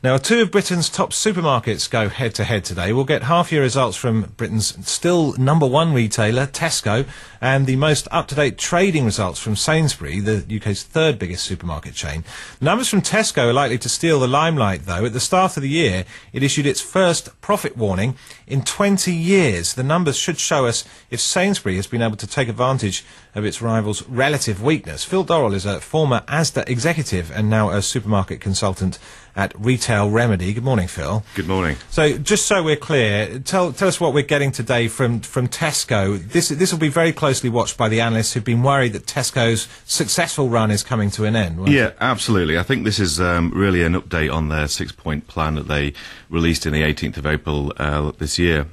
Now, two of Britain's top supermarkets go head-to-head today. We'll get half-year results from Britain's still #1 retailer, Tesco, and the most up-to-date trading results from Sainsbury, the UK's third biggest supermarket chain. Numbers from Tesco are likely to steal the limelight, though. At the start of the year, it issued its first profit warning in 20 years. The numbers should show us if Sainsbury has been able to take advantage of its rival's relative weakness. Phil Dorrell is a former Asda executive and now a supermarket consultant at Retail Remedy. Good morning, Phil. Good morning. So, just so we're clear, tell us what we're getting today from Tesco. This will be very closely watched by the analysts who've been worried that Tesco's successful run is coming to an end. Yeah, absolutely. I think this is really an update on their 6-point plan that they released in the 18th of April this year.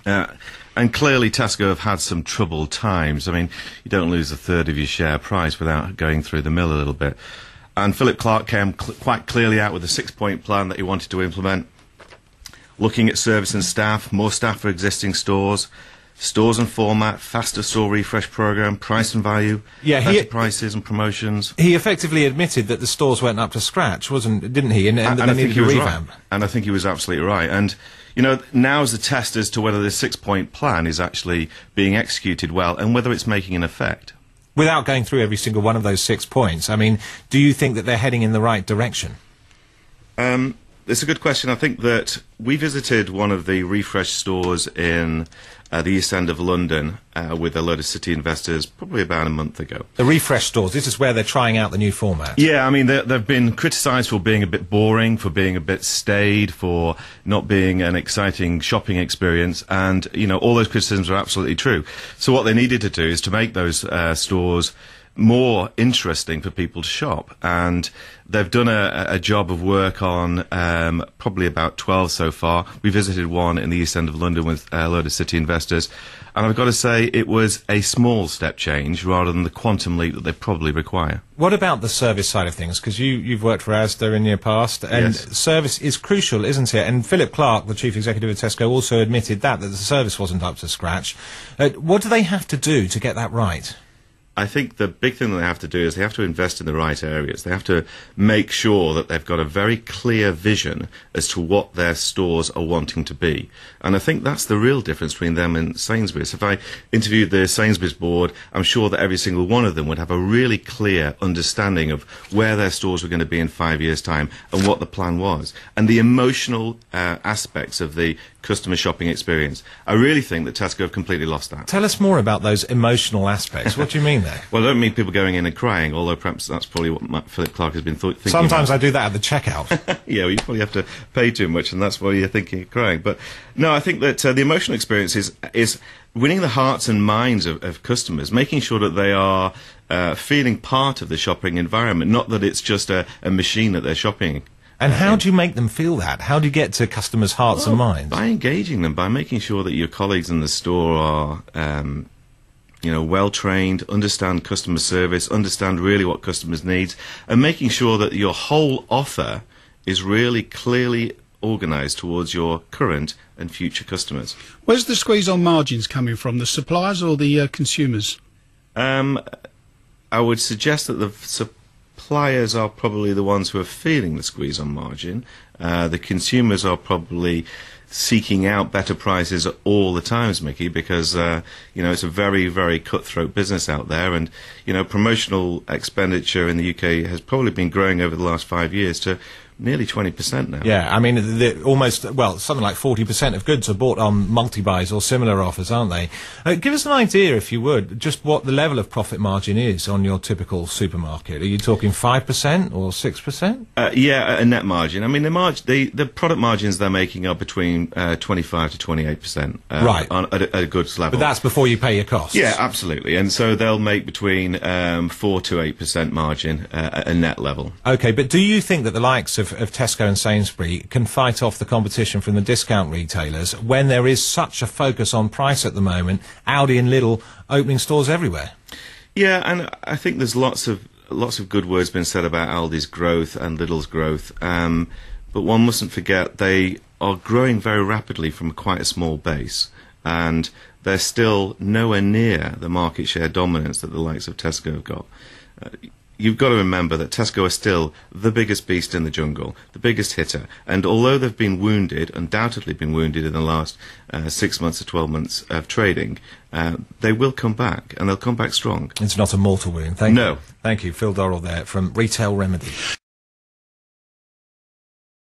And clearly Tesco have had some troubled times. I mean, you don't lose a third of your share price without going through the mill a little bit. And Philip Clark came quite clearly out with a 6-point plan that he wanted to implement, looking at service and staff, more staff for existing stores, stores and format, faster store refresh program, price and value, better prices and promotions. He effectively admitted that the stores weren't up to scratch, didn't he? And that they needed a revamp. Right. And I think he was absolutely right. And you know, now's the test as to whether this 6-point plan is actually being executed well and whether it's making an effect. Without going through every single one of those 6 points, I mean, do you think that they're heading in the right direction? It's a good question. I think that we visited one of the refresh stores in the East End of London with a load of city investors probably about a month ago. The refresh stores, this is where they're trying out the new format. Yeah, I mean, they've been criticised for being a bit boring, for being a bit staid, for not being an exciting shopping experience, and, you know, all those criticisms are absolutely true. So what they needed to do is to make those stores more interesting for people to shop, and they've done a job of work on probably about 12 so far. We visited one in the East End of London with a load of city investors, and I've got to say it was a small step change rather than the quantum leap that they probably require. What about the service side of things? Because you've worked for Asda in your past, and yes, service is crucial, isn't it? And Philip Clark, the chief executive of Tesco, also admitted that the service wasn't up to scratch. What do they have to do to get that right? I think the big thing that they have to do is they have to invest in the right areas. They have to make sure that they've got a very clear vision as to what their stores are wanting to be. And I think that's the real difference between them and Sainsbury's. If I interviewed the Sainsbury's board, I'm sure that every single one of them would have a really clear understanding of where their stores were going to be in 5 years' time and what the plan was. And the emotional aspects of the customer shopping experience. I really think that Tesco have completely lost that. Tell us more about those emotional aspects. What do you mean there? Well, I don't mean people going in and crying, although perhaps that's probably what Philip Clark has been thinking. Sometimes I do that at the checkout. Yeah, well, you probably have to pay too much, and that's why you're thinking of crying. But no, I think that the emotional experience is winning the hearts and minds of customers, making sure that they are feeling part of the shopping environment, not that it's just a machine that they're shopping. And how do you make them feel that? How do you get to customers' hearts and minds? By engaging them, by making sure that your colleagues in the store are, you know, well-trained, understand customer service, understand really what customers need, and making sure that your whole offer is really clearly organised towards your current and future customers. Where's the squeeze on margins coming from, the suppliers or the consumers? I would suggest that the suppliers are probably the ones who are feeling the squeeze on margin. The consumers are probably seeking out better prices at all the times, Mickey, because you know, it's a very, very cutthroat business out there, and you know, promotional expenditure in the UK has probably been growing over the last 5 years to nearly 20% now. Yeah, I mean, almost, well, something like 40% of goods are bought on multi-buys or similar offers, aren't they? Give us an idea, if you would, just what the level of profit margin is on your typical supermarket. Are you talking 5% or 6%? Yeah, a net margin. I mean, the product margins they're making are between 25 to 28%. Right. At a goods level. But that's before you pay your costs. Yeah, absolutely. And so they'll make between 4 to 8% margin at a net level. Okay, but do you think that the likes of Tesco and Sainsbury can fight off the competition from the discount retailers when there is such a focus on price at the moment, Aldi and Lidl opening stores everywhere? Yeah, and I think there's lots of good words been said about Aldi's growth and Lidl's growth, but one mustn't forget they are growing very rapidly from quite a small base, and they're still nowhere near the market share dominance that the likes of Tesco have got. you've got to remember that Tesco are still the biggest beast in the jungle, the biggest hitter. And although they've been wounded, undoubtedly been wounded in the last 6 months to 12 months of trading, they will come back, and they'll come back strong. It's not a mortal wound. Thank No. you. Thank you, Phil Dorrell there from Retail Remedy.